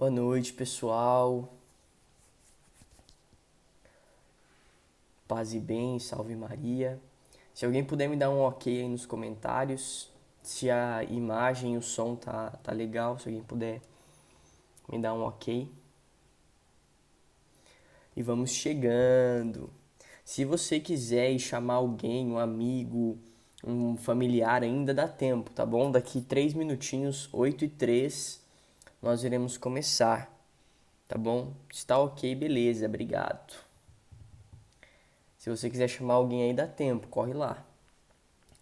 Boa noite, pessoal. Paz e bem, salve Maria. Se alguém puder me dar um ok aí nos comentários, se a imagem e o som tá legal, se alguém puder me dar um ok. E vamos chegando. Se você quiser ir chamar alguém, um amigo, um familiar, ainda dá tempo, tá bom? Daqui 3 minutinhos, 8h03, nós iremos começar, tá bom? Está ok, beleza, obrigado. Se você quiser chamar alguém aí, dá tempo, corre lá,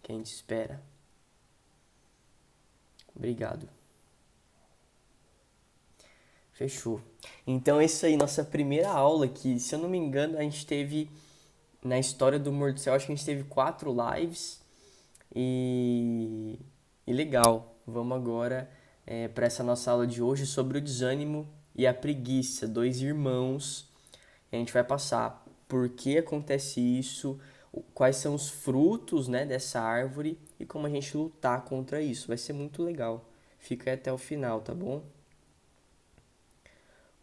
que a gente espera. Obrigado. Fechou. Então é isso aí, nossa primeira aula aqui. Se eu não me engano, a gente teve, na história do Humor do Céu, acho que a gente teve 4 lives. E, e legal, vamos agora para essa nossa aula de hoje sobre o desânimo e a preguiça, dois irmãos. A gente vai passar por que acontece isso, quais são os frutos, né, dessa árvore e como a gente lutar contra isso. Vai ser muito legal. Fica aí até o final, tá bom?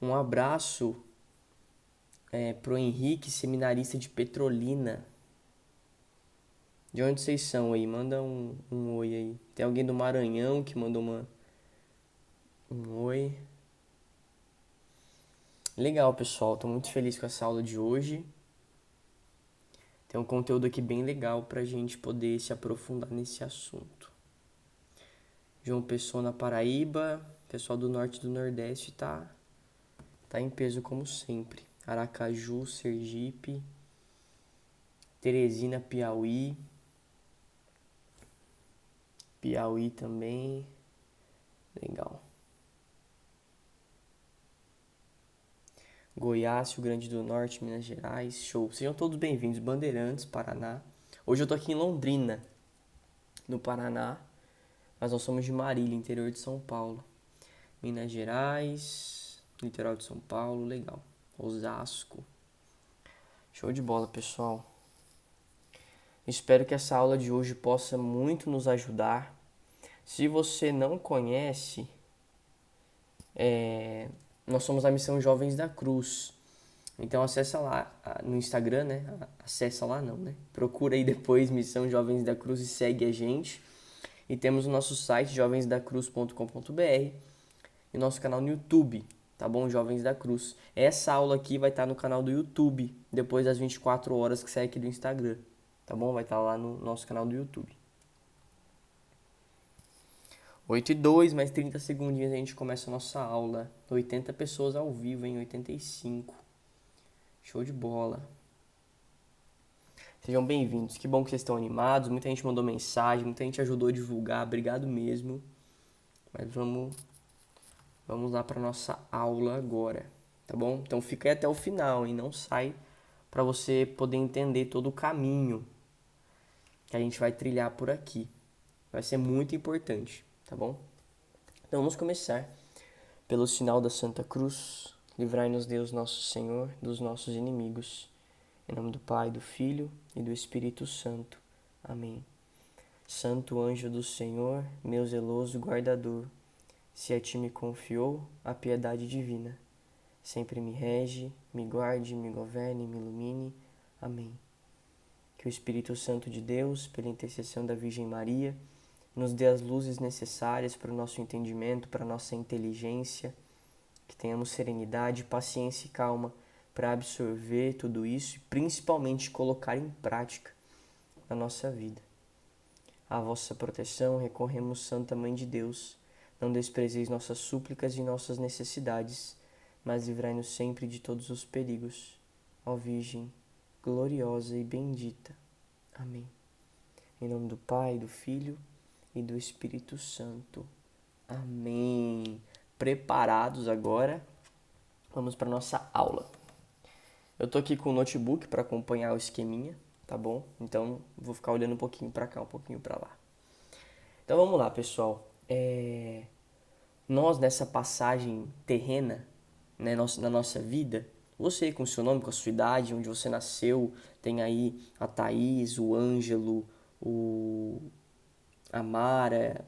Um abraço pro Henrique, seminarista de Petrolina. De onde vocês são aí? Manda um oi aí. Tem alguém do Maranhão que mandou um oi. Legal, pessoal. Tô muito feliz com essa aula de hoje. Tem um conteúdo aqui bem legal pra gente poder se aprofundar nesse assunto. João Pessoa na Paraíba. Pessoal do Norte e do Nordeste tá em peso como sempre. Aracaju, Sergipe. Teresina, Piauí. Piauí também. Legal. Goiás, Rio Grande do Norte, Minas Gerais. Show. Sejam todos bem-vindos. Bandeirantes, Paraná. Hoje eu tô aqui em Londrina, no Paraná. Mas nós somos de Marília, interior de São Paulo. Minas Gerais, litoral de São Paulo, legal. Osasco. Show de bola, pessoal. Espero que essa aula de hoje possa muito nos ajudar. Se você não conhece, nós somos a Missão Jovens da Cruz. Então acessa lá no Instagram, né? Acessa lá não, né? Procura aí depois Missão Jovens da Cruz e segue a gente. E temos o nosso site jovensdacruz.com.br e nosso canal no YouTube, tá bom? Jovens da Cruz. Essa aula aqui vai estar no canal do YouTube, depois das 24 horas que sai aqui do Instagram, tá bom? Vai estar lá no nosso canal do YouTube. 8h02, mais 30 segundinhos a gente começa a nossa aula. 80 pessoas ao vivo, em 85. Show de bola. Sejam bem-vindos. Que bom que vocês estão animados. Muita gente mandou mensagem, muita gente ajudou a divulgar. Obrigado mesmo. Mas vamos lá para nossa aula agora, tá bom? Então fica aí até o final e não sai para você poder entender todo o caminho que a gente vai trilhar por aqui. Vai ser muito importante, tá bom? Então vamos começar pelo sinal da Santa Cruz. Livrai-nos Deus nosso Senhor dos nossos inimigos. Em nome do Pai, do Filho e do Espírito Santo. Amém. Santo anjo do Senhor, meu zeloso guardador, se a ti me confiou a piedade divina, sempre me rege, me guarde, me governe, me ilumine. Amém. Que o Espírito Santo de Deus, pela intercessão da Virgem Maria, nos dê as luzes necessárias para o nosso entendimento, para a nossa inteligência, que tenhamos serenidade, paciência e calma para absorver tudo isso e principalmente colocar em prática na nossa vida. À vossa proteção recorremos, Santa Mãe de Deus. Não desprezeis nossas súplicas e nossas necessidades, mas livrai-nos sempre de todos os perigos. Ó Virgem, gloriosa e bendita. Amém. Em nome do Pai, do Filho e do Espírito Santo. Amém. Preparados agora? Vamos para nossa aula. Eu tô aqui com o notebook para acompanhar o esqueminha, tá bom? Então vou ficar olhando um pouquinho para cá, um pouquinho para lá. Então vamos lá, pessoal. Nós nessa passagem terrena, né, na nossa vida, você com o seu nome, com a sua idade, onde você nasceu, tem aí a Thaís, o Ângelo, a Mara,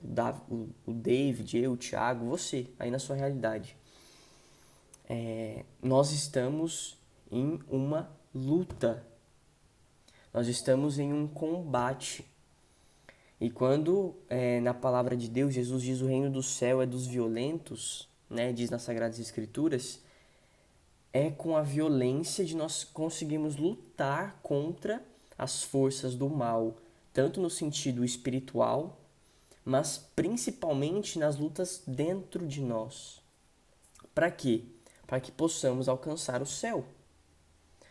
o David, eu, o Thiago, você, aí na sua realidade. nós estamos em uma luta. Nós estamos em um combate. E quando na palavra de Deus, Jesus diz o reino do céu é dos violentos, né? Diz nas Sagradas Escrituras, é com a violência de nós conseguirmos lutar contra as forças do mal, tanto no sentido espiritual, mas principalmente nas lutas dentro de nós. Para quê? Para que possamos alcançar o céu.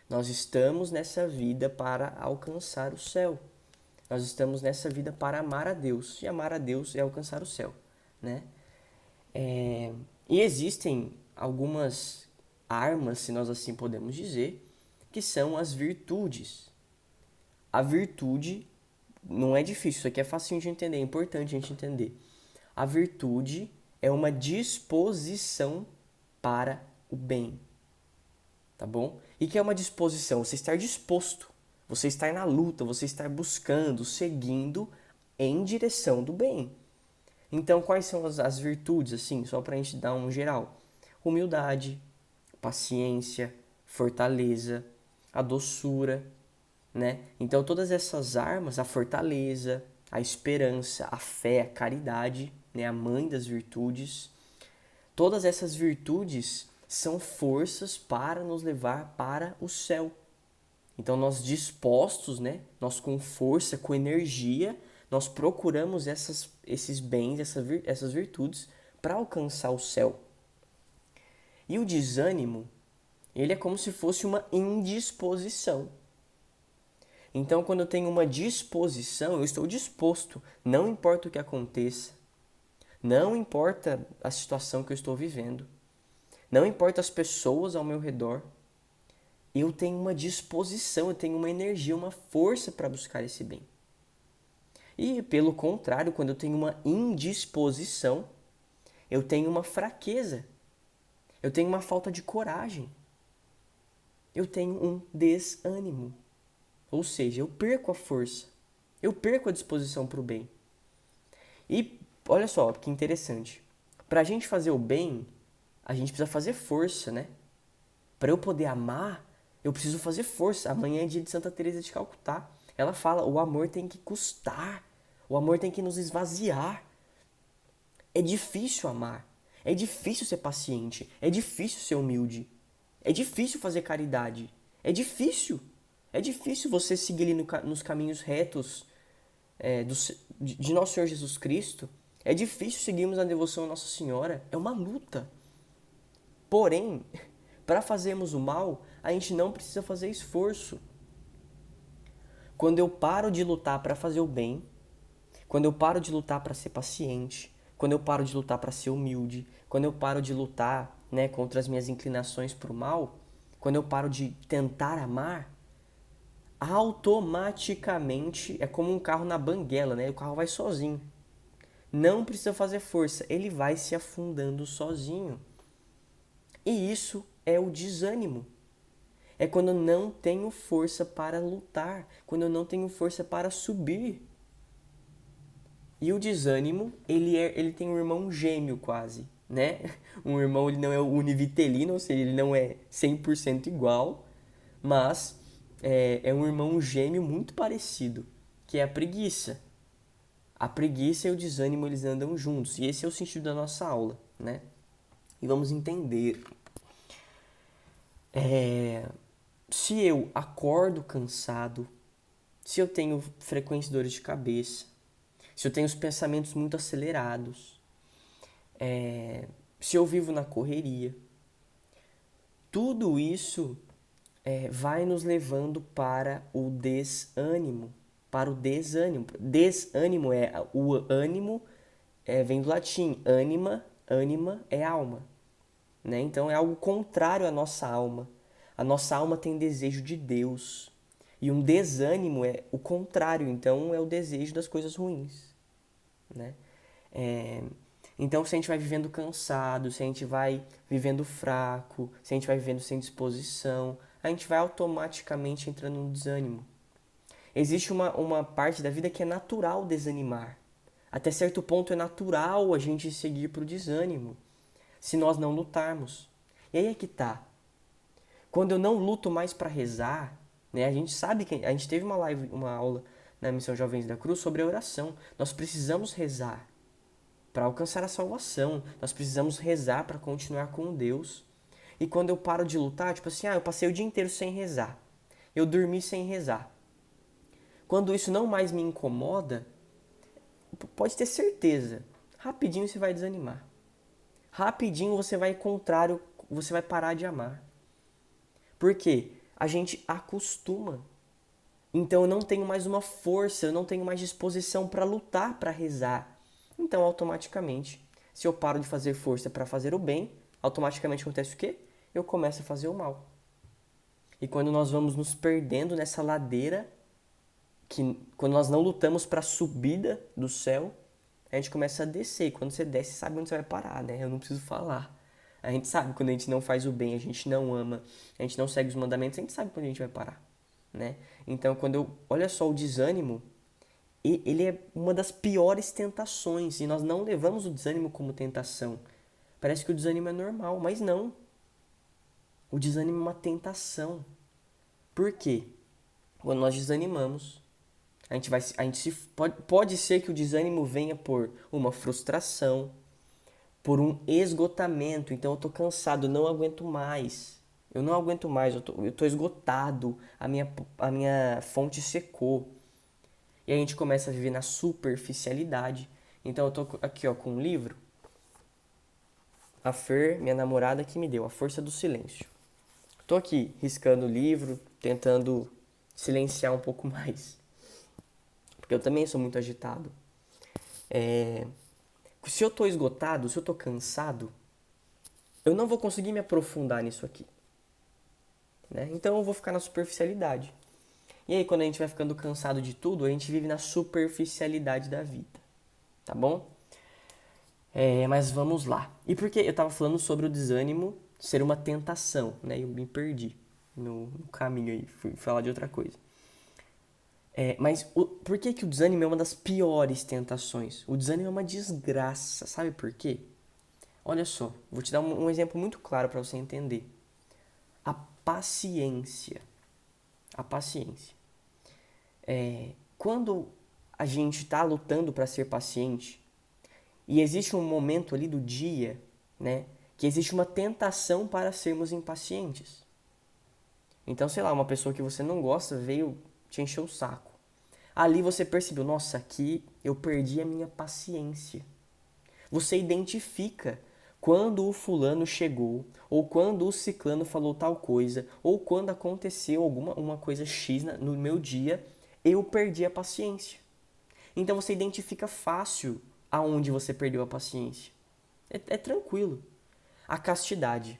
Nós estamos nessa vida para alcançar o céu. Nós estamos nessa vida para amar a Deus. E amar a Deus é alcançar o céu, né? E existem algumas armas, se nós assim podemos dizer, que são as virtudes. A virtude não é difícil, isso aqui é facinho de entender, é importante a gente entender. A virtude é uma disposição para o bem, tá bom? E que é uma disposição? Você estar disposto, você estar na luta, você estar buscando, seguindo em direção do bem. Então, quais são as virtudes, assim, só para a gente dar um geral? Humildade, paciência, fortaleza, a doçura, né? Então, todas essas armas, a fortaleza, a esperança, a fé, a caridade, né? A mãe das virtudes, todas essas virtudes são forças para nos levar para o céu. Então, nós dispostos, né? Nós com força, com energia, nós procuramos esses bens, essas virtudes para alcançar o céu. E o desânimo, ele é como se fosse uma indisposição. Então, quando eu tenho uma disposição, eu estou disposto, não importa o que aconteça, não importa a situação que eu estou vivendo, não importa as pessoas ao meu redor, eu tenho uma disposição, eu tenho uma energia, uma força para buscar esse bem. E, pelo contrário, quando eu tenho uma indisposição, eu tenho uma fraqueza, eu tenho uma falta de coragem, eu tenho um desânimo. Ou seja, eu perco a força, eu perco a disposição para o bem. E olha só que interessante, para a gente fazer o bem, a gente precisa fazer força, né? Para eu poder amar, eu preciso fazer força. Amanhã é dia de Santa Teresa de Calcutá. Ela fala, o amor tem que custar, o amor tem que nos esvaziar. É difícil amar, é difícil ser paciente, é difícil ser humilde, é difícil fazer caridade, é difícil você seguir ali nos caminhos retos de nosso Senhor Jesus Cristo. É difícil seguirmos a devoção a Nossa Senhora, é uma luta. Porém, para fazermos o mal, a gente não precisa fazer esforço. Quando eu paro de lutar para fazer o bem, quando eu paro de lutar para ser paciente, quando eu paro de lutar para ser humilde, quando eu paro de lutar, né, contra as minhas inclinações para o mal, quando eu paro de tentar amar, automaticamente é como um carro na banguela, né? O carro vai sozinho. Não precisa fazer força, ele vai se afundando sozinho. E isso é o desânimo. É quando eu não tenho força para lutar, quando eu não tenho força para subir. E o desânimo, ele tem um irmão gêmeo quase, né? Um irmão, ele não é univitelino, ou seja, ele não é 100% igual, mas é um irmão gêmeo muito parecido, que é a preguiça. A preguiça e o desânimo, eles andam juntos, e esse é o sentido da nossa aula, né? E vamos entender. Se eu acordo cansado, se eu tenho frequentes dores de cabeça, se eu tenho os pensamentos muito acelerados, se eu vivo na correria, tudo isso vai nos levando para o desânimo. Para o desânimo. Desânimo o ânimo vem do latim. Anima é alma. Né? Então é algo contrário à nossa alma. A nossa alma tem desejo de Deus. E um desânimo é o contrário, então é o desejo das coisas ruins. Né? Então, se a gente vai vivendo cansado, se a gente vai vivendo fraco, se a gente vai vivendo sem disposição, a gente vai automaticamente entrando no desânimo. Existe uma parte da vida que é natural desanimar. Até certo ponto é natural a gente seguir para o desânimo, se nós não lutarmos. E aí é que tá. Quando eu não luto mais para rezar, né? A gente sabe que a gente teve uma aula na Missão Jovens da Cruz sobre a oração. Nós precisamos rezar para alcançar a salvação. Nós precisamos rezar para continuar com Deus. E quando eu paro de lutar, tipo assim, eu passei o dia inteiro sem rezar. Eu dormi sem rezar. Quando isso não mais me incomoda, pode ter certeza, rapidinho você vai desanimar. Rapidinho você vai contrário, você vai parar de amar. Por quê? A gente acostuma. Então eu não tenho mais uma força, eu não tenho mais disposição para lutar, para rezar. Então automaticamente, se eu paro de fazer força para fazer o bem, automaticamente acontece o quê? Eu começo a fazer o mal. E quando nós vamos nos perdendo nessa ladeira, quando nós não lutamos para a subida do céu, a gente começa a descer. E quando você desce, você sabe onde você vai parar, né? Eu não preciso falar. A gente sabe quando a gente não faz o bem, a gente não ama, a gente não segue os mandamentos, a gente sabe quando a gente vai parar, né? Então, olha só, o desânimo, ele é uma das piores tentações e nós não levamos o desânimo como tentação. Parece que o desânimo é normal, mas não. O desânimo é uma tentação. Por quê? Quando nós desanimamos, pode ser que o desânimo venha por uma frustração, por um esgotamento. Então eu tô cansado, eu não aguento mais. Eu não aguento mais, eu tô esgotado, a minha fonte secou. E a gente começa a viver na superficialidade. Então eu tô aqui, ó, com um livro. A Fer, minha namorada, que me deu, A Força do Silêncio. Tô aqui riscando o livro, tentando silenciar um pouco mais. Porque eu também sou muito agitado. Se eu tô esgotado, se eu tô cansado, eu não vou conseguir me aprofundar nisso aqui, né? Então eu vou ficar na superficialidade. E aí quando a gente vai ficando cansado de tudo, a gente vive na superficialidade da vida, tá bom? Mas vamos lá. E por que eu tava falando sobre o desânimo ser uma tentação, né? Eu me perdi no caminho aí, fui falar de outra coisa. Mas por que o desânimo é uma das piores tentações? O desânimo é uma desgraça, sabe por quê? Olha só, vou te dar um exemplo muito claro para você entender. A paciência. A paciência. Quando a gente está lutando para ser paciente, e existe um momento ali do dia, né, que existe uma tentação para sermos impacientes. Então, sei lá, uma pessoa que você não gosta veio te encher o saco. Ali você percebeu, nossa, aqui eu perdi a minha paciência. Você identifica quando o fulano chegou, ou quando o ciclano falou tal coisa, ou quando aconteceu uma coisa X no meu dia, eu perdi a paciência. Então você identifica fácil aonde você perdeu a paciência. É tranquilo. A castidade.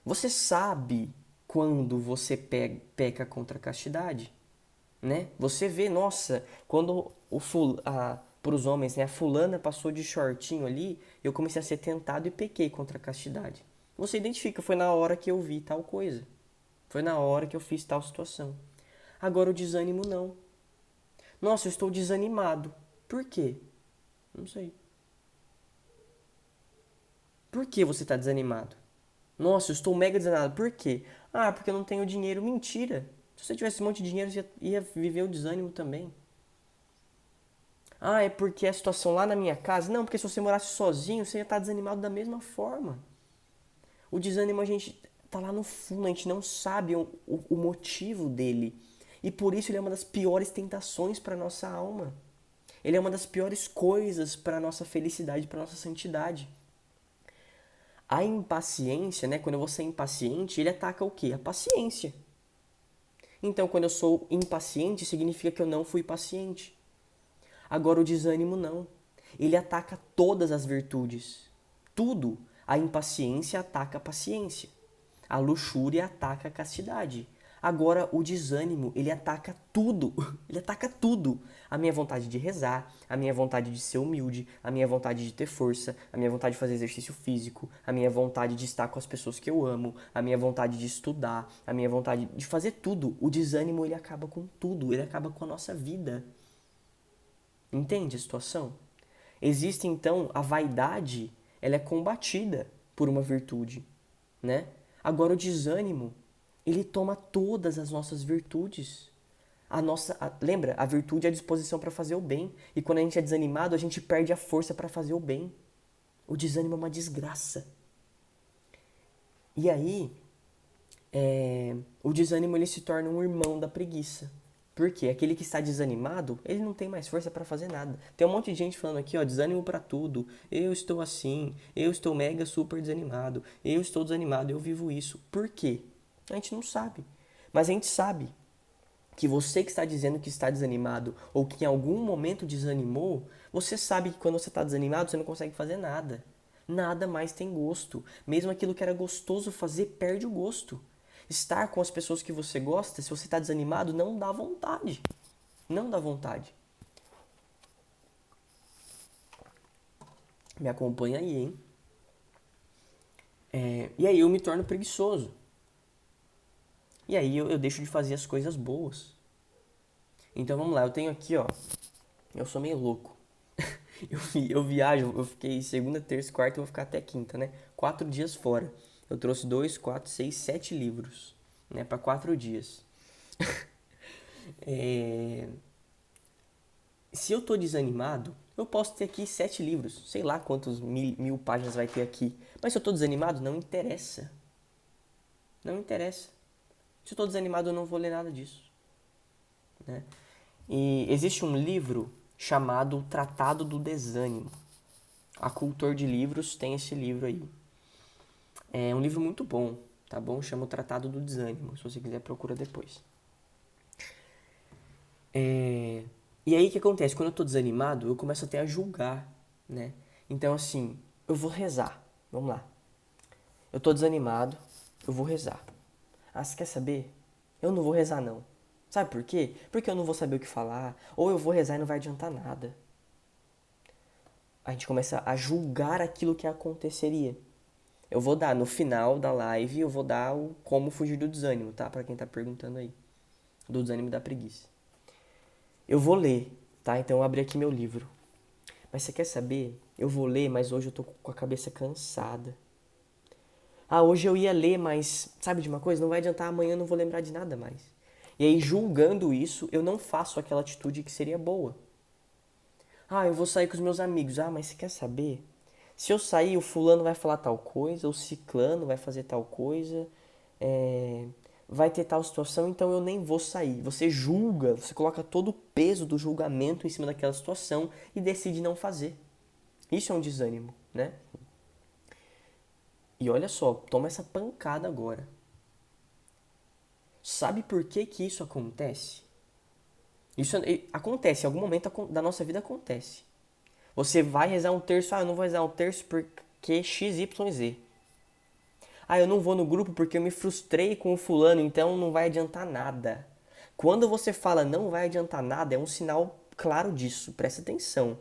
Você sabe quando você peca contra a castidade, né? Você vê, nossa, quando para os homens, né, a fulana passou de shortinho ali, eu comecei a ser tentado e pequei contra a castidade. Você identifica, foi na hora que eu vi tal coisa. Foi na hora que eu fiz tal situação. Agora o desânimo não. Nossa, eu estou desanimado. Por quê? Não sei. Por que você está desanimado? Nossa, eu estou mega desanimado. Por quê? Ah, porque eu não tenho dinheiro. Mentira. Se você tivesse um monte de dinheiro, você ia viver o desânimo também. Ah, é porque a situação lá na minha casa. Não, porque se você morasse sozinho, você ia estar desanimado da mesma forma. O desânimo a gente tá lá no fundo, a gente não sabe o motivo dele. E por isso ele é uma das piores tentações para nossa alma. Ele é uma das piores coisas para nossa felicidade, para nossa santidade. A impaciência, né, quando eu vou ser impaciente, ele ataca o quê? A paciência. Então, quando eu sou impaciente, significa que eu não fui paciente. Agora, o desânimo não. Ele ataca todas as virtudes. Tudo. A impaciência ataca a paciência. A luxúria ataca a castidade. Agora, o desânimo, ele ataca tudo. Ele ataca tudo. A minha vontade de rezar, a minha vontade de ser humilde, a minha vontade de ter força, a minha vontade de fazer exercício físico, a minha vontade de estar com as pessoas que eu amo, a minha vontade de estudar, a minha vontade de fazer tudo. O desânimo, ele acaba com tudo. Ele acaba com a nossa vida. Entende a situação? Existe, então, a vaidade, ela é combatida por uma virtude. né? Agora o desânimo, ele toma todas as nossas virtudes. Lembra? A virtude é a disposição para fazer o bem. E quando a gente é desanimado, a gente perde a força para fazer o bem. O desânimo é uma desgraça. E aí, o desânimo ele se torna um irmão da preguiça. Por quê? Aquele que está desanimado, ele não tem mais força para fazer nada. Tem um monte de gente falando aqui, ó, desânimo para tudo. Eu estou assim, eu estou mega super desanimado. Eu estou desanimado, eu vivo isso. Por quê? A gente não sabe. Mas a gente sabe que você que está dizendo que está desanimado ou que em algum momento desanimou, você sabe que quando você está desanimado, você não consegue fazer nada. Nada mais tem gosto. Mesmo aquilo que era gostoso fazer, perde o gosto. Estar com as pessoas que você gosta, se você está desanimado, não dá vontade. Não dá vontade. Me acompanha aí, hein? E aí eu me torno preguiçoso. E aí eu deixo de fazer as coisas boas. Então vamos lá, eu tenho aqui, ó. Eu sou meio louco. Eu viajo, eu fiquei segunda, terça, quarta, eu vou ficar até quinta, né? 4 dias fora. Eu trouxe 2, 4, 6, 7 livros, né? Para 4 dias. Se eu tô desanimado, eu posso ter aqui 7 livros. Sei lá quantos mil páginas vai ter aqui. Mas se eu tô desanimado, não interessa. Não interessa. Se eu tô desanimado, eu não vou ler nada disso, né? E existe um livro chamado Tratado do Desânimo. A Cultor de Livros tem esse livro aí. É um livro muito bom, tá bom? Chama o Tratado do Desânimo. Se você quiser, procura depois. E aí o que acontece? Quando eu tô desanimado, eu começo até a julgar, né? Então, assim, eu vou rezar. Vamos lá. Eu tô desanimado, eu vou rezar. Ah, você quer saber? Eu não vou rezar, não. Sabe por quê? Porque eu não vou saber o que falar, ou eu vou rezar e não vai adiantar nada. A gente começa a julgar aquilo que aconteceria. Eu vou dar, no final da live, eu vou dar o como fugir do desânimo, tá? Pra quem tá perguntando aí. Do desânimo e da preguiça. Eu vou ler, tá? Então eu abri aqui meu livro. Mas você quer saber? Eu vou ler, mas hoje eu tô com a cabeça cansada. Ah, hoje eu ia ler, mas sabe de uma coisa? Não vai adiantar, amanhã eu não vou lembrar de nada mais. E aí, julgando isso, eu não faço aquela atitude que seria boa. Ah, eu vou sair com os meus amigos. Ah, mas você quer saber? Se eu sair, o fulano vai falar tal coisa, o ciclano vai fazer tal coisa, vai ter tal situação, então eu nem vou sair. Você julga, você coloca todo o peso do julgamento em cima daquela situação e decide não fazer. Isso é um desânimo, né? E olha só, toma essa pancada agora. Sabe por que que isso acontece? Isso acontece, em algum momento da nossa vida acontece. Você vai rezar um terço, eu não vou rezar um terço porque X, Y, Z. Eu não vou no grupo porque eu me frustrei com o fulano, então não vai adiantar nada. Quando você fala não vai adiantar nada, é um sinal claro disso, presta atenção.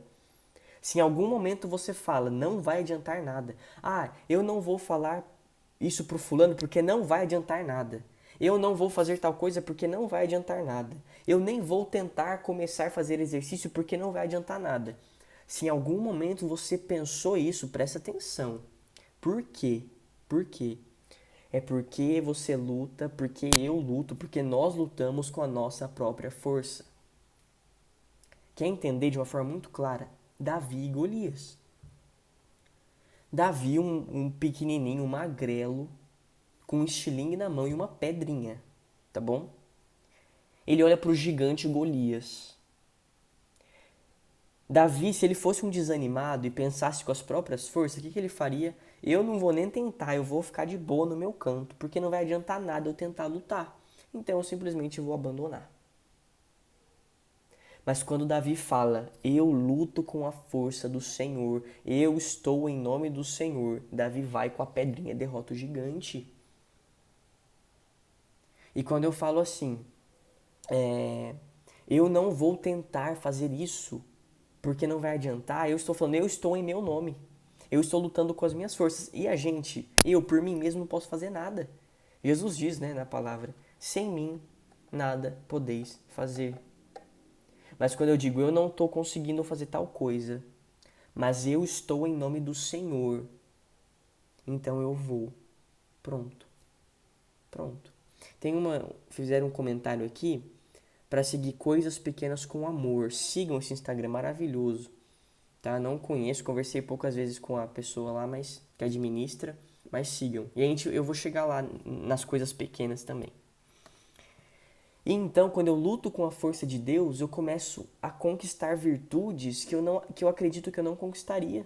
Se em algum momento você fala não vai adiantar nada, eu não vou falar isso pro fulano porque não vai adiantar nada. Eu não vou fazer tal coisa porque não vai adiantar nada. Eu nem vou tentar começar a fazer exercício porque não vai adiantar nada. Se em algum momento você pensou isso, presta atenção. Por quê? Por quê? É porque você luta, porque eu luto, porque nós lutamos com a nossa própria força. Quer entender de uma forma muito clara? Davi e Golias. Davi, um pequenininho, um magrelo, com um estilingue na mão e uma pedrinha, tá bom? Ele olha para o gigante Golias. Davi, se ele fosse um desanimado e pensasse com as próprias forças, o que ele faria? Eu não vou nem tentar, eu vou ficar de boa no meu canto, porque não vai adiantar nada eu tentar lutar. Então eu simplesmente vou abandonar. Mas quando Davi fala, eu luto com a força do Senhor, eu estou em nome do Senhor, Davi vai com a pedrinha e derrota o gigante. E quando eu falo assim, eu não vou tentar fazer isso porque não vai adiantar, eu estou falando, eu estou em meu nome. Eu estou lutando com as minhas forças. E a gente, eu por mim mesmo não posso fazer nada. Jesus diz, né, na palavra, sem mim nada podeis fazer. Mas quando eu digo, eu não estou conseguindo fazer tal coisa, mas eu estou em nome do Senhor, então eu vou. Pronto. Pronto. Fizeram um comentário aqui para seguir coisas pequenas com amor. Sigam esse Instagram maravilhoso, tá? Não conheço, conversei poucas vezes com a pessoa lá, mas que administra, mas sigam. E eu vou chegar lá nas coisas pequenas também. E então, quando eu luto com a força de Deus, eu começo a conquistar virtudes que eu acredito que eu não conquistaria.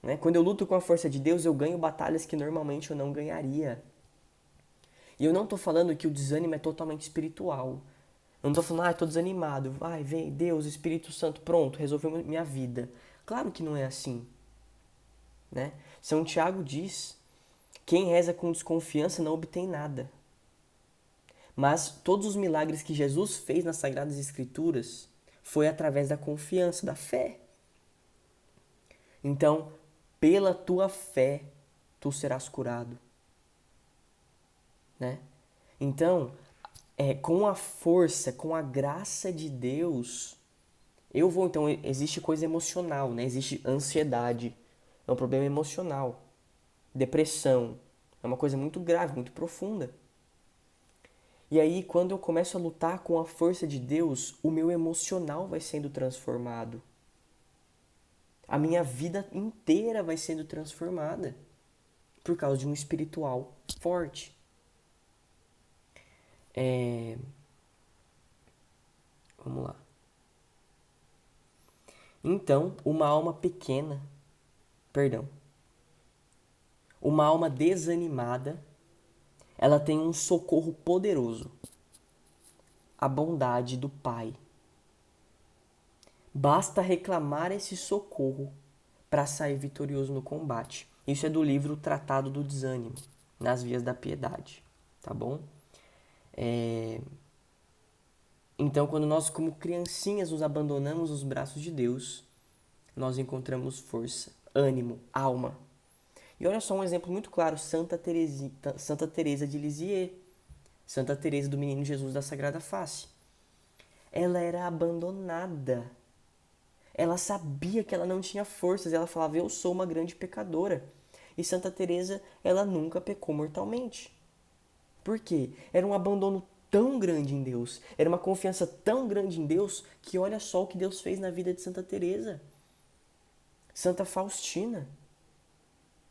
Né? Quando eu luto com a força de Deus, eu ganho batalhas que normalmente eu não ganharia. E eu não estou falando que o desânimo é totalmente espiritual. Eu não estou falando, estou desanimado. Vai, vem, Deus, Espírito Santo, pronto, resolveu minha vida. Claro que não é assim. Né? São Tiago diz, quem reza com desconfiança não obtém nada. Mas todos os milagres que Jesus fez nas Sagradas Escrituras foi através da confiança, da fé. Então, pela tua fé, tu serás curado. Né? Então, com a força, com a graça de Deus, então, existe coisa emocional, né? Existe ansiedade, é um problema emocional. Depressão, é uma coisa muito grave, muito profunda. E aí, quando eu começo a lutar com a força de Deus, o meu emocional vai sendo transformado. A minha vida inteira vai sendo transformada por causa de um espiritual forte. Vamos lá. Então, uma alma desanimada, ela tem um socorro poderoso, a bondade do Pai. Basta reclamar esse socorro para sair vitorioso no combate. Isso é do livro Tratado do Desânimo, nas vias da piedade, tá bom? Então, quando nós, como criancinhas, nos abandonamos nos braços de Deus, nós encontramos força, ânimo, alma. E olha só um exemplo muito claro, Santa Teresa de Lisieux, Santa Teresa do Menino Jesus da Sagrada Face. Ela era abandonada. Ela sabia que ela não tinha forças, ela falava, eu sou uma grande pecadora. E Santa Teresa, ela nunca pecou mortalmente. Por quê? Era um abandono tão grande em Deus, era uma confiança tão grande em Deus, que olha só o que Deus fez na vida de Santa Teresa. Santa Faustina.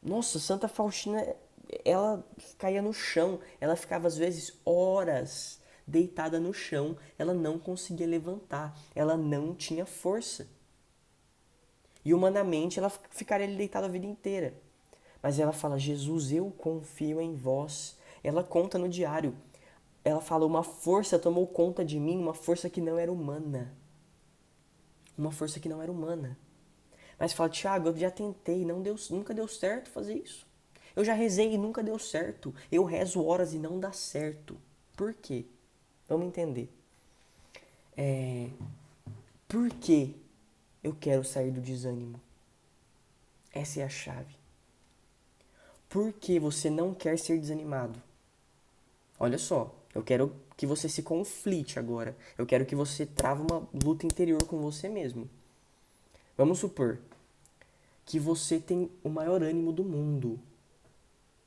Nossa, Santa Faustina, ela caía no chão, ela ficava às vezes horas deitada no chão, ela não conseguia levantar, ela não tinha força. E humanamente ela ficaria ali deitada a vida inteira. Mas ela fala, Jesus, eu confio em vós. Ela conta no diário. Ela fala, uma força tomou conta de mim, uma força que não era humana. Uma força que não era humana. Mas fala, Tiago, eu já tentei, nunca deu certo fazer isso. Eu já rezei e nunca deu certo. Eu rezo horas e não dá certo. Por quê? Vamos entender. Por que eu quero sair do desânimo? Essa é a chave. Por que você não quer ser desanimado? Olha só, eu quero que você se conflite agora. Eu quero que você trave uma luta interior com você mesmo. Vamos supor que você tem o maior ânimo do mundo.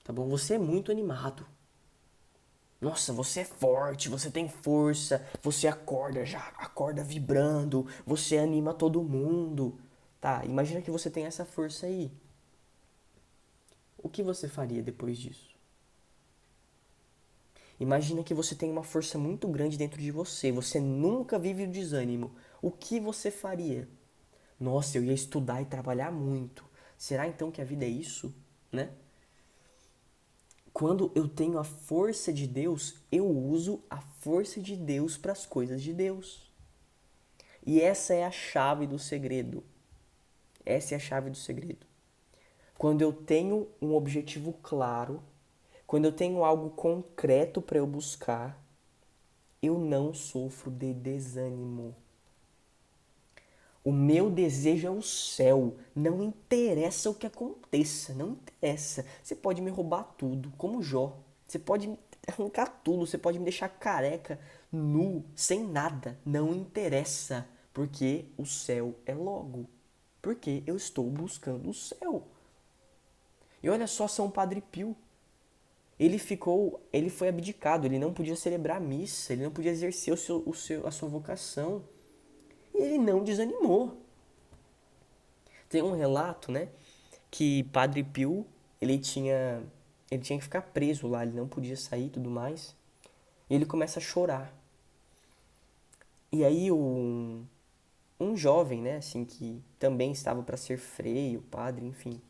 Tá bom? Você é muito animado. Nossa, você é forte, você tem força, você acorda vibrando, você anima todo mundo. Tá, imagina que você tem essa força aí. O que você faria depois disso? Imagina que você tem uma força muito grande dentro de você, você nunca vive o desânimo. O que você faria? Nossa, eu ia estudar e trabalhar muito. Será então que a vida é isso, né? Quando eu tenho a força de Deus, eu uso a força de Deus para as coisas de Deus. E essa é a chave do segredo. Essa é a chave do segredo. Quando eu tenho um objetivo claro, quando eu tenho algo concreto para eu buscar, eu não sofro de desânimo. O meu desejo é o céu. Não interessa o que aconteça. Não interessa. Você pode me roubar tudo, como Jó. Você pode me arrancar tudo. Você pode me deixar careca, nu, sem nada. Não interessa. Porque o céu é logo. Porque eu estou buscando o céu. E olha só São Padre Pio. Ele foi abdicado, ele não podia celebrar a missa, ele não podia exercer a sua vocação. E ele não desanimou. Tem um relato, né, que Padre Pio, ele tinha que ficar preso lá, ele não podia sair e tudo mais. E ele começa a chorar. E aí um jovem, né, assim, que também estava para ser freio, padre, enfim.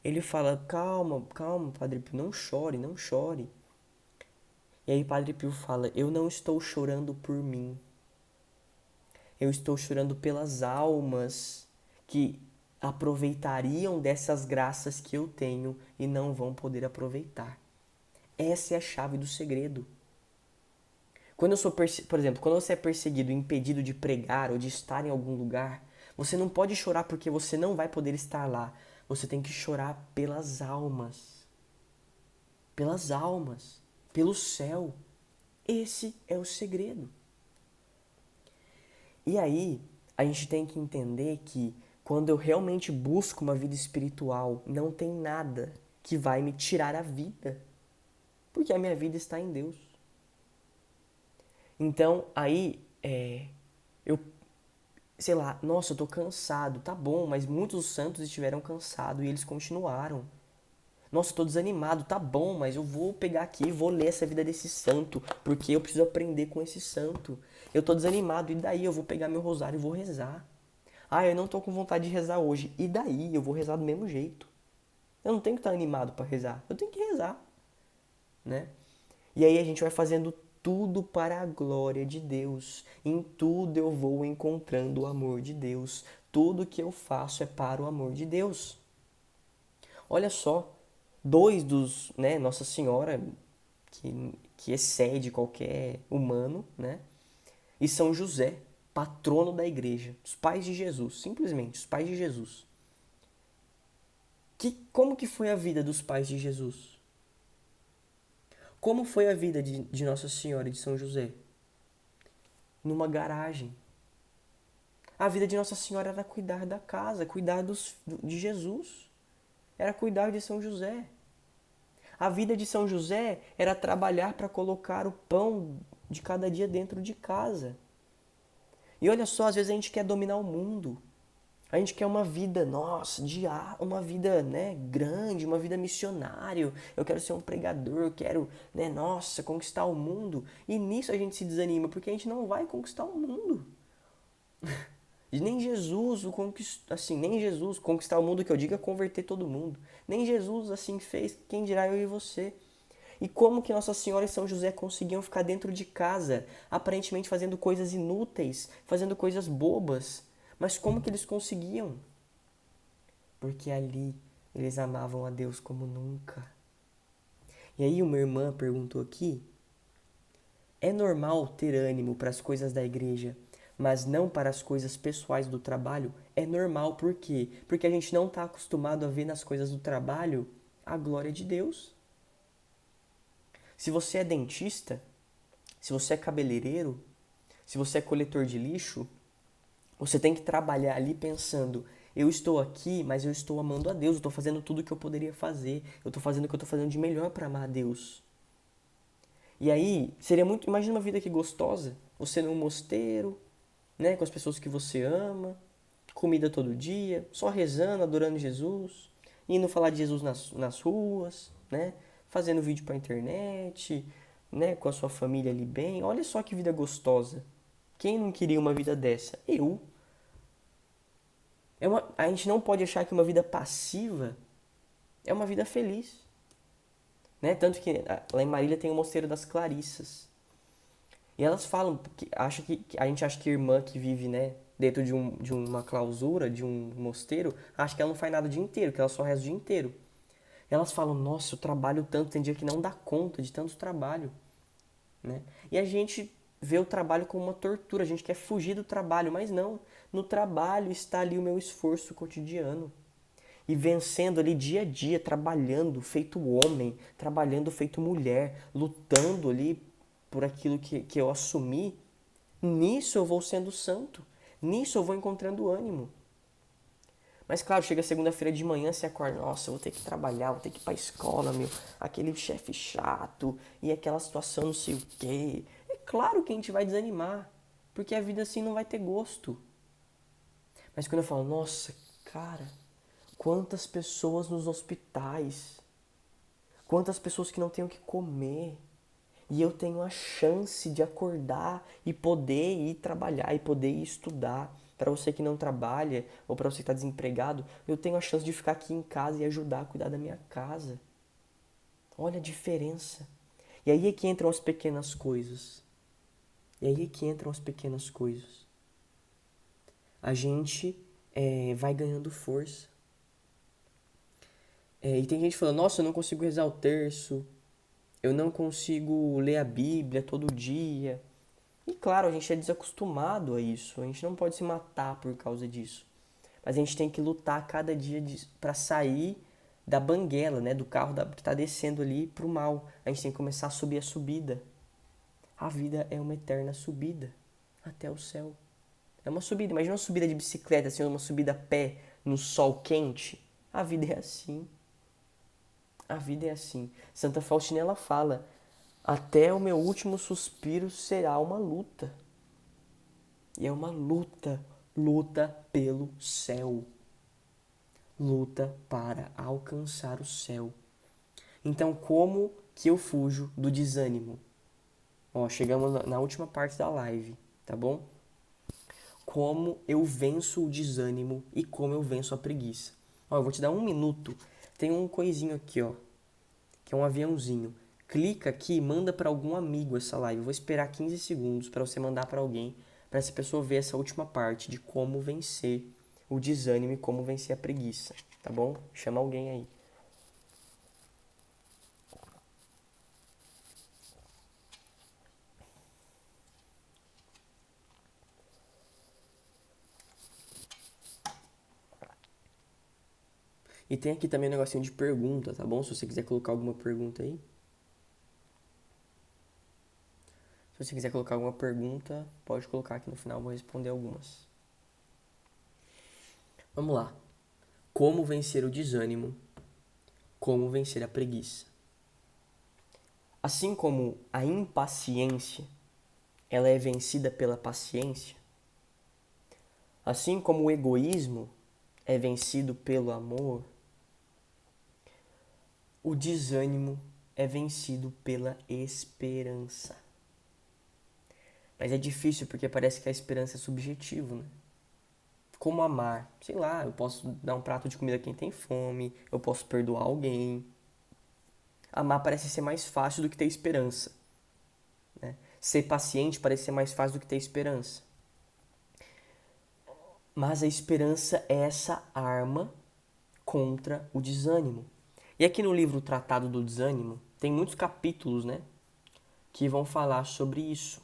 Ele fala: "Calma, calma, Padre Pio, não chore, não chore". E aí Padre Pio fala: "Eu não estou chorando por mim. Eu estou chorando pelas almas que aproveitariam dessas graças que eu tenho e não vão poder aproveitar". Essa é a chave do segredo. Por exemplo, quando você é perseguido, impedido de pregar ou de estar em algum lugar, você não pode chorar porque você não vai poder estar lá. Você tem que chorar pelas almas. Pelas almas. Pelo céu. Esse é o segredo. E aí, a gente tem que entender que quando eu realmente busco uma vida espiritual, não tem nada que vai me tirar a vida. Porque a minha vida está em Deus. Então, aí, eu, sei lá, nossa, eu tô cansado, tá bom, mas muitos santos estiveram cansados e eles continuaram. Nossa, eu tô desanimado, tá bom, mas eu vou pegar aqui e vou ler essa vida desse santo, porque eu preciso aprender com esse santo. Eu tô desanimado, e daí? Eu vou pegar meu rosário e vou rezar. Ah, eu não tô com vontade de rezar hoje, e daí? Eu vou rezar do mesmo jeito. Eu não tenho que estar animado para rezar, eu tenho que rezar, né? E aí a gente vai fazendo tudo para a glória de Deus. Em tudo eu vou encontrando o amor de Deus. Tudo que eu faço é para o amor de Deus. Olha só, dois dos, né, Nossa Senhora, que excede qualquer humano, né? E São José, patrono da igreja, os pais de Jesus, simplesmente os pais de Jesus. Como que foi a vida dos pais de Jesus? Como foi a vida de Nossa Senhora e de São José? Numa garagem. A vida de Nossa Senhora era cuidar da casa, cuidar de Jesus. Era cuidar de São José. A vida de São José era trabalhar para colocar o pão de cada dia dentro de casa. E olha só, às vezes a gente quer dominar o mundo. A gente quer uma vida, nossa, uma vida, né, grande, uma vida missionário. Eu quero ser um pregador, eu quero, né, nossa, conquistar o mundo. E nisso a gente se desanima, porque a gente não vai conquistar o mundo. E nem Jesus assim, nem Jesus conquistar o mundo, que eu digo é converter todo mundo. Nem Jesus assim fez, quem dirá eu e você. E como que Nossa Senhora e São José conseguiam ficar dentro de casa, aparentemente fazendo coisas inúteis, fazendo coisas bobas? Mas como que eles conseguiam? Porque ali eles amavam a Deus como nunca. E aí uma irmã perguntou aqui: é normal ter ânimo para as coisas da igreja, mas não para as coisas pessoais do trabalho? É normal, por quê? Porque a gente não está acostumado a ver nas coisas do trabalho a glória de Deus. Se você é dentista, se você é cabeleireiro, se você é coletor de lixo, você tem que trabalhar ali pensando: eu estou aqui, mas eu estou amando a Deus, eu estou fazendo tudo o que eu poderia fazer, eu estou fazendo o que eu estou fazendo de melhor para amar a Deus. E aí, seria muito. Imagina uma vida que gostosa, você num mosteiro, né, com as pessoas que você ama, comida todo dia, só rezando, adorando Jesus, indo falar de Jesus nas ruas, né, fazendo vídeo pra internet, né, com a sua família ali bem. Olha só que vida gostosa. Quem não queria uma vida dessa? Eu. A gente não pode achar que uma vida passiva é uma vida feliz, né? Tanto que lá em Marília tem o Mosteiro das Clarissas. E elas falam, que a gente acha que a irmã que vive, né, dentro de uma clausura, de um mosteiro, acha que ela não faz nada o dia inteiro, que ela só reza o dia inteiro. E elas falam: nossa, eu trabalho tanto, tem dia que não dá conta de tanto trabalho, né? E a gente vê o trabalho como uma tortura, a gente quer fugir do trabalho, mas não. No trabalho está ali o meu esforço cotidiano. E vencendo ali dia a dia, trabalhando feito homem, trabalhando feito mulher, lutando ali por aquilo que eu assumi, nisso eu vou sendo santo, nisso eu vou encontrando ânimo. Mas claro, chega segunda-feira de manhã, você acorda, nossa, eu vou ter que trabalhar, vou ter que ir pra escola, meu, aquele chefe chato, e aquela situação não sei o quê. É claro que a gente vai desanimar, porque a vida assim não vai ter gosto. Mas quando eu falo, nossa, cara, quantas pessoas nos hospitais, quantas pessoas que não têm o que comer, e eu tenho a chance de acordar e poder ir trabalhar e poder ir estudar. Para você que não trabalha ou para você que está desempregado, eu tenho a chance de ficar aqui em casa e ajudar a cuidar da minha casa. Olha a diferença. E aí é que entram as pequenas coisas. E aí é que entram as pequenas coisas. A gente vai ganhando força. E tem gente falando, nossa, eu não consigo rezar o terço, eu não consigo ler a Bíblia todo dia. E claro, a gente é desacostumado a isso, a gente não pode se matar por causa disso. Mas a gente tem que lutar cada dia para sair da banguela, né, do carro que está descendo ali pro mal. A gente tem que começar a subir a subida. A vida é uma eterna subida até o céu. É uma subida, imagina uma subida de bicicleta, assim, uma subida a pé no sol quente. A vida é assim. A vida é assim. Santa Faustina ela fala: até o meu último suspiro será uma luta. E é uma luta, luta pelo céu. Luta para alcançar o céu. Então, como que eu fujo do desânimo? Ó, chegamos na última parte da live, tá bom? Como eu venço o desânimo e como eu venço a preguiça. Ó, eu vou te dar 1 minuto. Tem um coisinho aqui, ó, que é um aviãozinho. Clica aqui e manda para algum amigo essa live. Eu vou esperar 15 segundos para você mandar para alguém, para essa pessoa ver essa última parte de como vencer o desânimo e como vencer a preguiça, tá bom? Chama alguém aí. E tem aqui também um negocinho de pergunta, tá bom? Se você quiser colocar alguma pergunta aí. Se você quiser colocar alguma pergunta, pode colocar aqui no final, eu vou responder algumas. Vamos lá. Como vencer o desânimo? Como vencer a preguiça? Assim como a impaciência, ela é vencida pela paciência, assim como o egoísmo é vencido pelo amor, o desânimo é vencido pela esperança. Mas é difícil porque parece que a esperança é subjetivo, né? Como amar? Sei lá, eu posso dar um prato de comida a quem tem fome, eu posso perdoar alguém. Amar parece ser mais fácil do que ter esperança, né? Ser paciente parece ser mais fácil do que ter esperança. Mas a esperança é essa arma contra o desânimo. E aqui no livro Tratado do Desânimo, tem muitos capítulos, né, que vão falar sobre isso.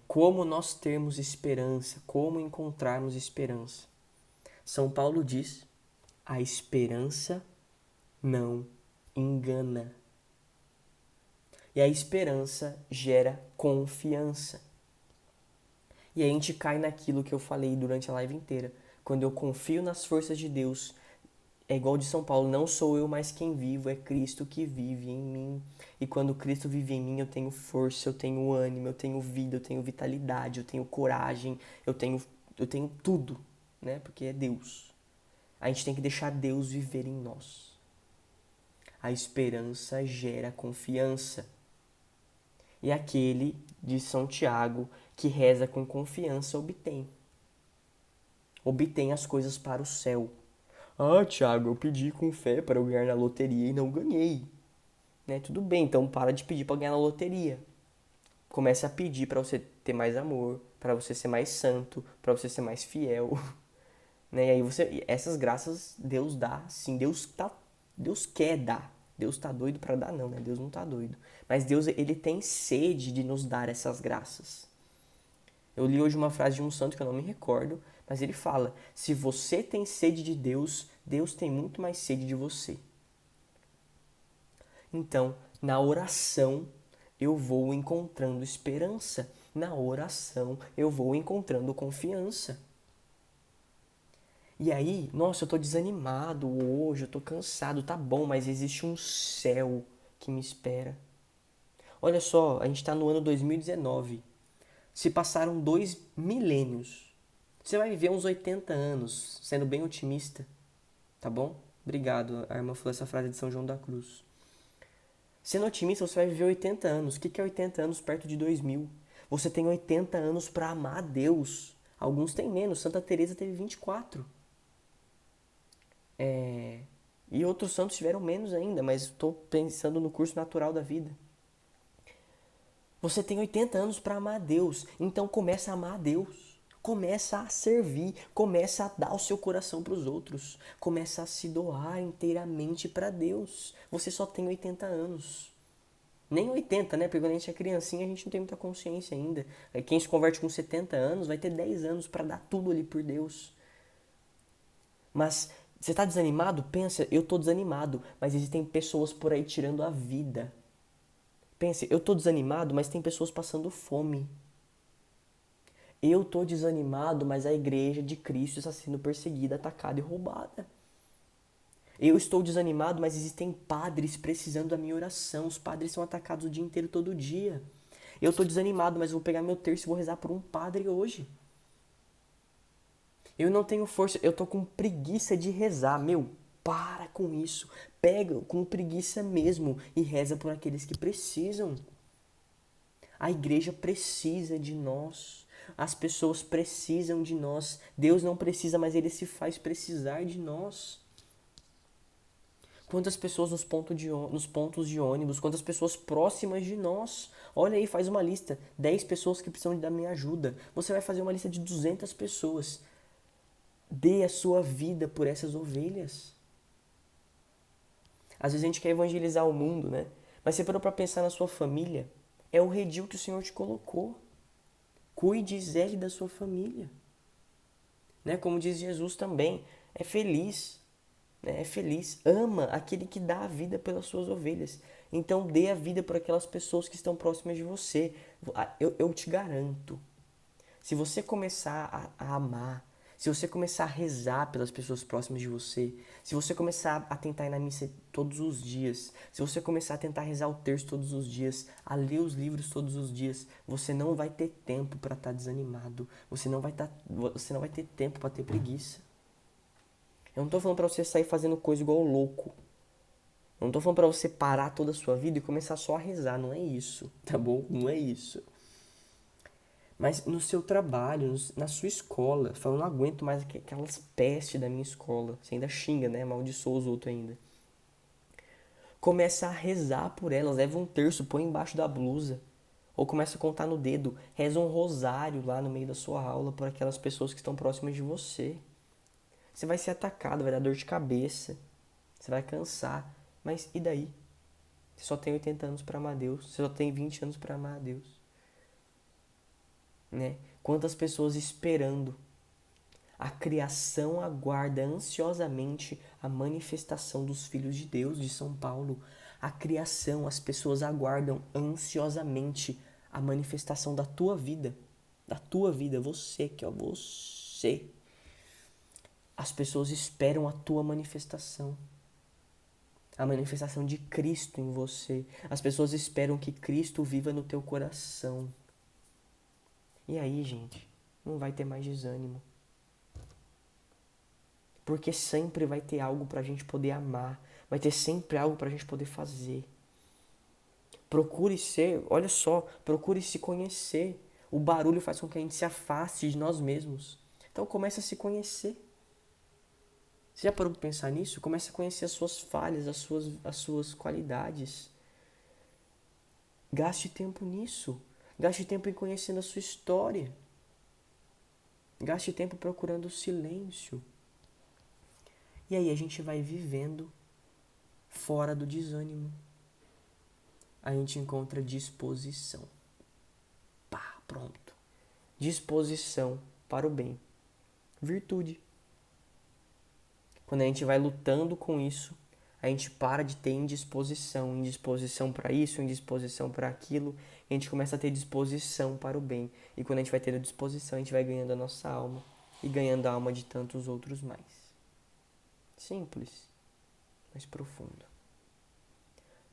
Como nós termos esperança, como encontrarmos esperança. São Paulo diz: a esperança não engana. E a esperança gera confiança. E aí a gente cai naquilo que eu falei durante a live inteira. Quando eu confio nas forças de Deus, é igual de São Paulo, não sou eu mais quem vivo, é Cristo que vive em mim. E quando Cristo vive em mim, eu tenho força, eu tenho ânimo, eu tenho vida, eu tenho vitalidade, eu tenho coragem, eu tenho tudo, né? Porque é Deus. A gente tem que deixar Deus viver em nós. A esperança gera confiança. E aquele de São Tiago que reza com confiança obtém. Obtém as coisas para o céu. Ah, Tiago, eu pedi com fé para eu ganhar na loteria e não ganhei. Né? Tudo bem, então para de pedir para ganhar na loteria. Comece a pedir para você ter mais amor, para você ser mais santo, para você ser mais fiel. Né? E aí essas graças Deus dá, sim, Deus quer dar. Deus tá doido para dar não, né? Deus não tá doido. Mas Deus, ele tem sede de nos dar essas graças. Eu li hoje uma frase de um santo que eu não me recordo, mas ele fala: se você tem sede de Deus, Deus tem muito mais sede de você. Então, na oração, eu vou encontrando esperança. Na oração, eu vou encontrando confiança. E aí, nossa, eu tô desanimado hoje, eu tô cansado, tá bom, mas existe um céu que me espera. Olha só, a gente tá no ano 2019. Se passaram 2 milênios. Você vai viver uns 80 anos, sendo bem otimista, tá bom? Obrigado, a irmã falou essa frase de São João da Cruz. Sendo otimista, você vai viver 80 anos. O que é 80 anos perto de 2000? Você tem 80 anos para amar a Deus. Alguns têm menos. Santa Teresa teve 24. E outros santos tiveram menos ainda, mas estou pensando no curso natural da vida. Você tem 80 anos para amar a Deus. Então começa a amar a Deus. Começa a servir. Começa a dar o seu coração para os outros. Começa a se doar inteiramente para Deus. Você só tem 80 anos. Nem 80, né? Porque quando a gente é criancinha, a gente não tem muita consciência ainda. Quem se converte com 70 anos vai ter 10 anos para dar tudo ali por Deus. Mas você está desanimado? Pensa, eu estou desanimado, mas existem pessoas por aí tirando a vida. Pense, eu estou desanimado, mas tem pessoas passando fome. Eu estou desanimado, mas a igreja de Cristo está sendo perseguida, atacada e roubada. Eu estou desanimado, mas existem padres precisando da minha oração. Os padres são atacados o dia inteiro, todo dia. Eu estou desanimado, mas vou pegar meu terço e vou rezar por um padre hoje. Eu não tenho força, eu tô com preguiça de rezar. Meu, para com isso. Pega com preguiça mesmo e reza por aqueles que precisam. A igreja precisa de nós. As pessoas precisam de nós. Deus não precisa, mas Ele se faz precisar de nós. Quantas pessoas nos pontos de ônibus, quantas pessoas próximas de nós. Olha aí, faz uma lista. 10 pessoas que precisam da minha ajuda. Você vai fazer uma lista de 200 pessoas. Dê a sua vida por essas ovelhas. Às vezes a gente quer evangelizar o mundo, né? Mas você parou para pensar na sua família? É o redil que o Senhor te colocou. Cuide e zele da sua família. Né? Como diz Jesus também, é feliz. Né? É feliz. Ama aquele que dá a vida pelas suas ovelhas. Então dê a vida por aquelas pessoas que estão próximas de você. Eu te garanto. Se você começar a amar, se você começar a rezar pelas pessoas próximas de você, se você começar a tentar ir na missa todos os dias, se você começar a tentar rezar o terço todos os dias, a ler os livros todos os dias, você não vai ter tempo para estar desanimado, você não vai ter tempo para ter preguiça. Eu não estou falando para você sair fazendo coisa igual louco. Eu não estou falando para você parar toda a sua vida e começar só a rezar, não é isso, tá bom? Não é isso. Mas no seu trabalho, na sua escola, falando, não aguento mais aquelas pestes da minha escola. Você ainda xinga, né? Amaldiçoa os outros ainda. Começa a rezar por elas, leva um terço, põe embaixo da blusa. Ou começa a contar no dedo, reza um rosário lá no meio da sua aula por aquelas pessoas que estão próximas de você. Você vai ser atacado, vai dar dor de cabeça. Você vai cansar. Mas e daí? Você só tem 80 anos para amar a Deus. Você só tem 20 anos para amar a Deus. Né? Quantas pessoas esperando. A criação aguarda ansiosamente a manifestação dos filhos de Deus, de São Paulo. A criação, as pessoas aguardam ansiosamente a manifestação da tua vida. Da tua vida, você que é você. As pessoas esperam a tua manifestação. A manifestação de Cristo em você. As pessoas esperam que Cristo viva no teu coração. E aí, gente, não vai ter mais desânimo. Porque sempre vai ter algo pra gente poder amar. Vai ter sempre algo pra gente poder fazer. Procure ser, olha só, procure se conhecer. O barulho faz com que a gente se afaste de nós mesmos. Então comece a se conhecer. Você já parou pra pensar nisso? Comece a conhecer as suas falhas, as suas qualidades. Gaste tempo nisso. Gaste tempo em conhecendo a sua história. Gaste tempo procurando o silêncio. E aí a gente vai vivendo fora do desânimo. A gente encontra disposição. Pá, pronto. Disposição para o bem. Virtude. Quando a gente vai lutando com isso, a gente para de ter indisposição. Indisposição para isso, indisposição para aquilo. E a gente começa a ter disposição para o bem. E quando a gente vai ter a disposição, a gente vai ganhando a nossa alma. e ganhando a alma de tantos outros mais. Simples, mas profundo.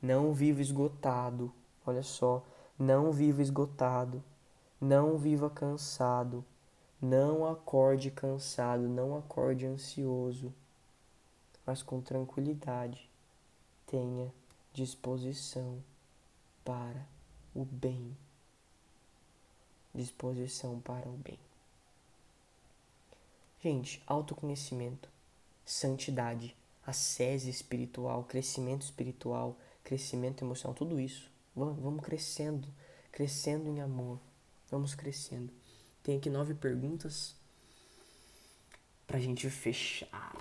Não viva esgotado, olha só, não viva esgotado, não viva cansado, não acorde cansado, não acorde ansioso, mas com tranquilidade tenha disposição para o bem. Disposição para o bem. Gente, autoconhecimento, santidade, ascese espiritual, crescimento emocional, tudo isso. Vamos crescendo, crescendo em amor. Vamos crescendo. Tem aqui 9 perguntas pra gente fechar.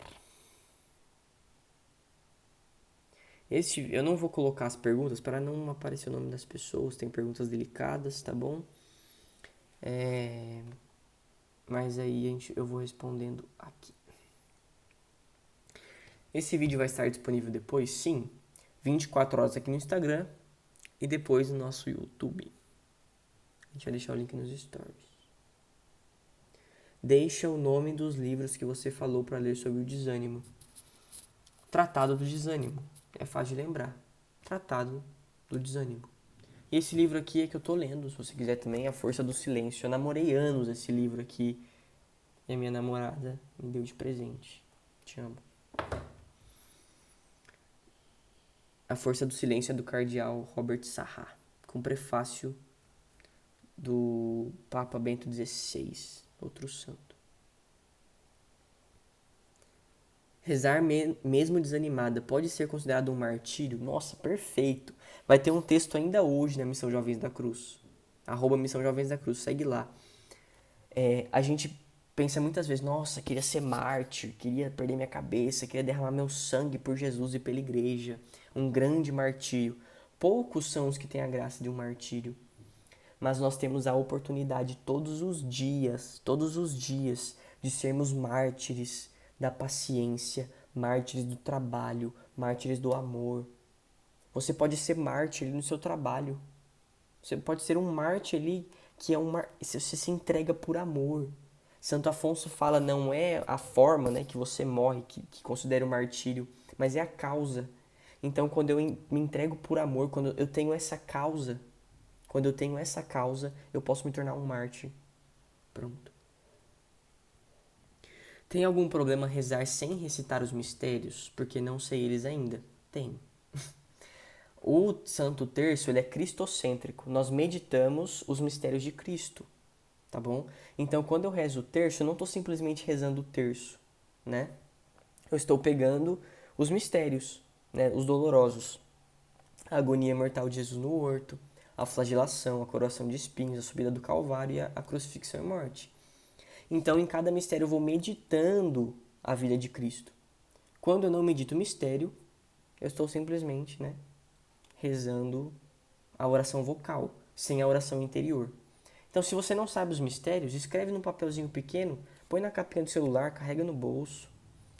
Eu não vou colocar as perguntas para não aparecer o nome das pessoas. Tem perguntas delicadas, tá bom? Mas aí eu vou respondendo aqui. Esse vídeo vai estar disponível depois? Sim. 24 horas aqui no Instagram e depois no nosso YouTube. A gente vai deixar o link nos stories. Deixa o nome dos livros que você falou para ler sobre o desânimo. Tratado do Desânimo. É fácil de lembrar. Tratado do Desânimo. E esse livro aqui é que eu tô lendo, se você quiser também, A Força do Silêncio. Eu namorei anos esse livro aqui. E a minha namorada me deu de presente. Te amo. A Força do Silêncio é do cardeal Robert Sarra, com prefácio do Papa Bento XVI, outro santo. Rezar mesmo desanimada pode ser considerado um martírio? Nossa, perfeito. Vai ter um texto ainda hoje na Missão Jovens da Cruz. @Missão Jovens da Cruz, segue lá. A gente pensa muitas vezes, nossa, queria ser mártir, queria perder minha cabeça, queria derramar meu sangue por Jesus e pela igreja. Um grande martírio. Poucos são os que têm a graça de um martírio. Mas nós temos a oportunidade todos os dias, de sermos mártires da paciência, mártires do trabalho, mártires do amor. Você pode ser mártir no seu trabalho. Você pode ser um mártir ali que é você se entrega por amor. Santo Afonso fala, não é a forma, né, que você morre, que considera o martírio, mas é a causa. Então, quando eu me entrego por amor, quando eu tenho essa causa, eu posso me tornar um mártir. Pronto. Tem algum problema rezar sem recitar os mistérios? Porque não sei eles ainda. Tem. O Santo Terço, ele é cristocêntrico. Nós meditamos os mistérios de Cristo, tá bom? Então, quando eu rezo o terço, eu não estou simplesmente rezando o terço, né? Eu estou pegando os mistérios, né? Os dolorosos. A agonia mortal de Jesus no horto, a flagelação, a coroação de espinhos, a subida do Calvário e a crucifixão e morte. Então, em cada mistério, eu vou meditando a vida de Cristo. Quando eu não medito o mistério, eu estou simplesmente, né, rezando a oração vocal, sem a oração interior. Então, se você não sabe os mistérios, escreve num papelzinho pequeno, põe na capinha do celular, carrega no bolso,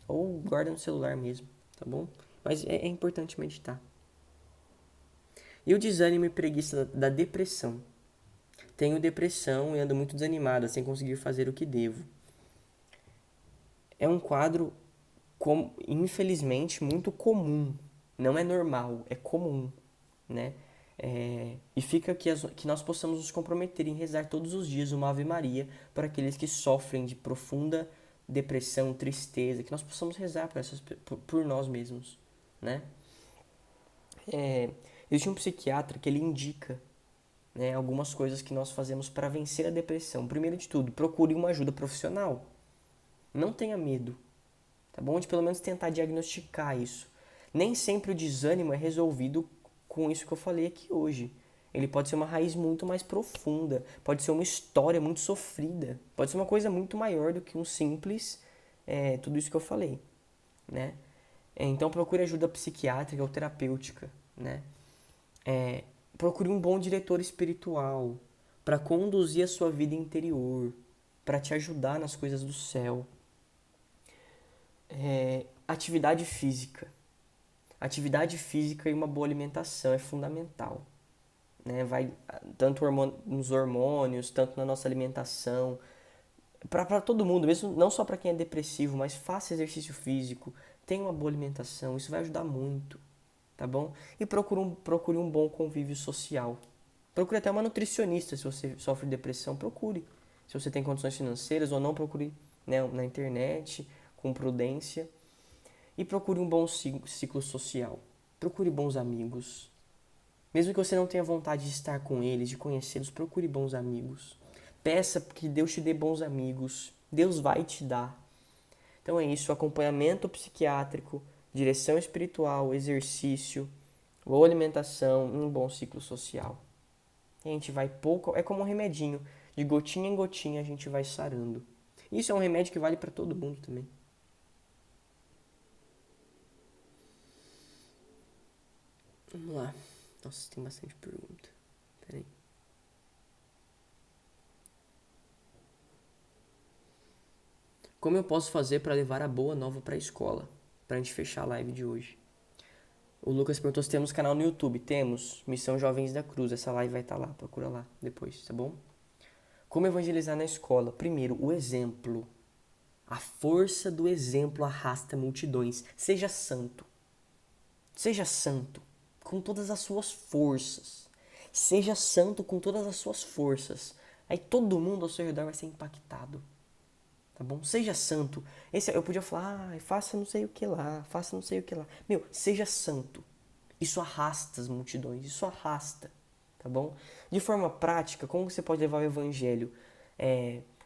ou guarda no celular mesmo, tá bom? Mas é importante meditar. E o desânimo e preguiça da depressão? Tenho depressão e ando muito desanimada, sem conseguir fazer o que devo. É um quadro, infelizmente, muito comum. Não é normal, é comum, né? E fica que nós possamos nos comprometer em rezar todos os dias uma Ave Maria para aqueles que sofrem de profunda depressão, tristeza, que nós possamos rezar por nós mesmos, né? Existe um psiquiatra que ele indica, né, algumas coisas que nós fazemos para vencer a depressão. Primeiro de tudo, procure uma ajuda profissional. Não tenha medo, tá bom? De pelo menos tentar diagnosticar isso. Nem sempre o desânimo é resolvido com isso que eu falei aqui hoje. Ele pode ser uma raiz muito mais profunda, pode ser uma história muito sofrida, pode ser uma coisa muito maior do que um simples, tudo isso que eu falei, né? Então procure ajuda psiquiátrica ou terapêutica, né? Procure um bom diretor espiritual para conduzir a sua vida interior, para te ajudar nas coisas do céu. Atividade física. Atividade física e uma boa alimentação é fundamental, né? Vai tanto nos hormônios, tanto na nossa alimentação. Para todo mundo, mesmo não só para quem é depressivo, mas faça exercício físico, tenha uma boa alimentação, isso vai ajudar muito, tá bom? E procure um bom convívio social. Procure até uma nutricionista se você sofre de depressão, procure. Se você tem condições financeiras ou não, procure, né, na internet, com prudência. E procure um bom ciclo social. Procure bons amigos. Mesmo que você não tenha vontade de estar com eles, de conhecê-los, procure bons amigos. Peça que Deus te dê bons amigos. Deus vai te dar. Então é isso, acompanhamento psiquiátrico, direção espiritual, exercício, boa alimentação, um bom ciclo social. E a gente vai pouco, é como um remedinho, de gotinha em gotinha a gente vai sarando. Isso é um remédio que vale para todo mundo também. Vamos lá. Nossa, tem bastante pergunta. Peraí. Como eu posso fazer para levar a boa nova para a escola? Pra gente fechar a live de hoje. O Lucas perguntou se temos canal no YouTube. Temos. Missão Jovens da Cruz. Essa live vai estar lá. Procura lá depois, tá bom? Como evangelizar na escola? Primeiro, o exemplo. A força do exemplo arrasta multidões. Seja santo. Seja santo com todas as suas forças. Seja santo com todas as suas forças. Aí todo mundo ao seu redor vai ser impactado. Tá bom? Seja santo. Eu podia falar, faça não sei o que lá, faça não sei o que lá. Meu, seja santo. Isso arrasta as multidões, isso arrasta. Tá bom? De forma prática, como você pode levar o evangelho?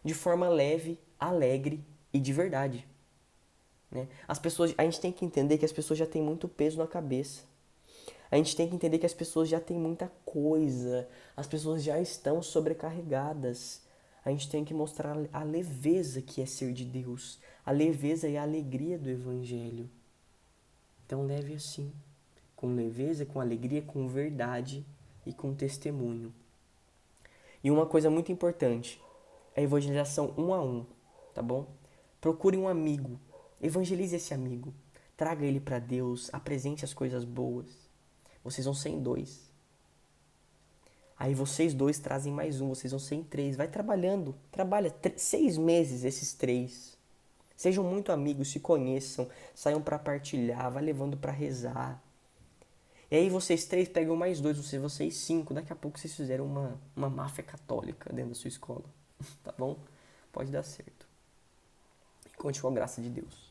De forma leve, alegre e de verdade. Né? A gente tem que entender que as pessoas já têm muito peso na cabeça. A gente tem que entender que as pessoas já têm muita coisa. As pessoas já estão sobrecarregadas. A gente tem que mostrar a leveza que é ser de Deus. A leveza e a alegria do Evangelho. Então leve assim. Com leveza, com alegria, com verdade e com testemunho. E uma coisa muito importante. A evangelização um a um. Tá bom? Procure um amigo. Evangelize esse amigo. Traga ele para Deus. Apresente as coisas boas. Vocês vão ser em 2. Aí vocês 2 trazem mais um, vocês vão ser em 3. Vai trabalhando. Trabalha 6 meses esses 3. Sejam muito amigos, se conheçam, saiam para partilhar, vai levando para rezar. E aí vocês 3 pegam mais 2, vocês 5. Daqui a pouco vocês fizeram uma máfia católica dentro da sua escola. Tá bom? Pode dar certo. E conte com a graça de Deus.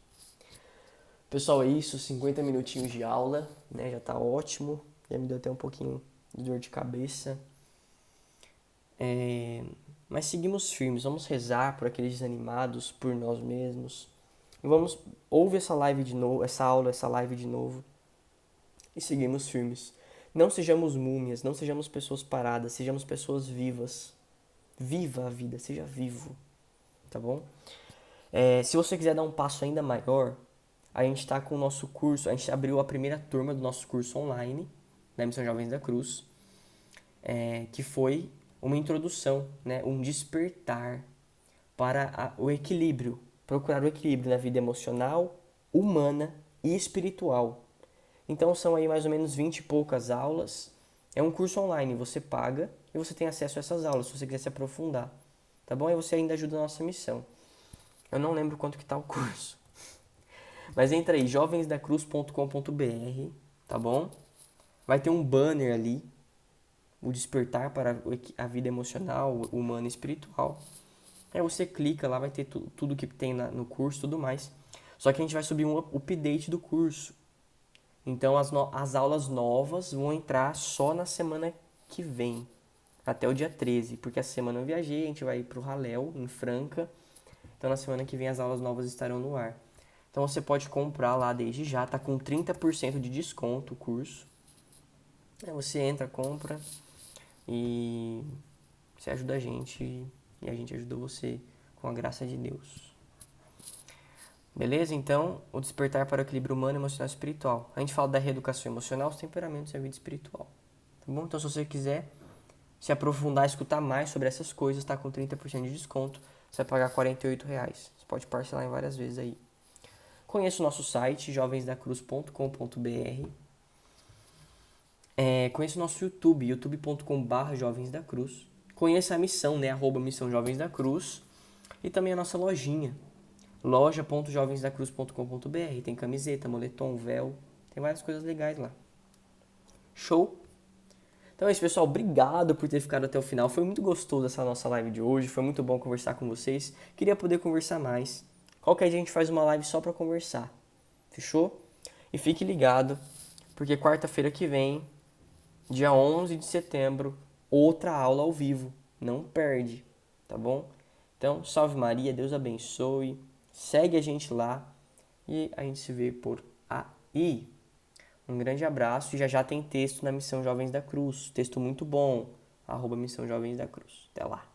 Pessoal, é isso, 50 minutinhos de aula, né? Já tá ótimo. Já me deu até um pouquinho de dor de cabeça. Mas seguimos firmes, vamos rezar por aqueles desanimados, por nós mesmos. E ouve essa live de novo, essa live de novo. E seguimos firmes. Não sejamos múmias, não sejamos pessoas paradas, sejamos pessoas vivas. Viva a vida, seja vivo. Tá bom? Se você quiser dar um passo ainda maior, a gente está com o nosso curso, a gente abriu a primeira turma do nosso curso online, da Missão Jovens da Cruz, que foi uma introdução, né, um despertar para o equilíbrio, procurar o equilíbrio na vida emocional, humana e espiritual. Então são aí mais ou menos 20 e poucas aulas. É um curso online, você paga e você tem acesso a essas aulas se você quiser se aprofundar. Tá bom? E você ainda ajuda a nossa missão. Eu não lembro quanto que tá o curso. Mas entra aí, jovensdacruz.com.br, tá bom? Vai ter um banner ali, o despertar para a vida emocional, humana e espiritual. Aí você clica lá, vai ter tudo que tem no curso e tudo mais. Só que a gente vai subir um update do curso. Então as aulas novas vão entrar só na semana que vem, até o dia 13. Porque essa semana eu viajei, a gente vai pro Raléu, em Franca. Então na semana que vem as aulas novas estarão no ar. Então você pode comprar lá desde já, tá com 30% de desconto o curso. Aí você entra, compra e você ajuda a gente e a gente ajuda você com a graça de Deus. Beleza? Então, o despertar para o equilíbrio humano, emocional e espiritual. A gente fala da reeducação emocional, os temperamentos e a vida espiritual. Tá bom? Então, se você quiser se aprofundar, escutar mais sobre essas coisas, tá com 30% de desconto. Você vai pagar R$48. Você pode parcelar em várias vezes aí. Conheça o nosso site, jovensdacruz.com.br. Conheça o nosso YouTube, youtube.com.br jovensdacruz. Conheça a missão, né? @ Missão Jovens da Cruz. E também a nossa lojinha, loja.jovensdacruz.com.br. Tem camiseta, moletom, véu, tem várias coisas legais lá. Show? Então é isso, pessoal. Obrigado por ter ficado até o final. Foi muito gostoso essa nossa live de hoje. Foi muito bom conversar com vocês. Queria poder conversar mais. Qualquer dia a gente faz uma live só pra conversar. Fechou? E fique ligado, porque quarta-feira que vem, dia 11 de setembro, outra aula ao vivo. Não perde, tá bom? Então, salve Maria, Deus abençoe. Segue a gente lá e a gente se vê por aí. Um grande abraço e já já tem texto na Missão Jovens da Cruz. Texto muito bom. @Missão Jovens da Cruz. Até lá.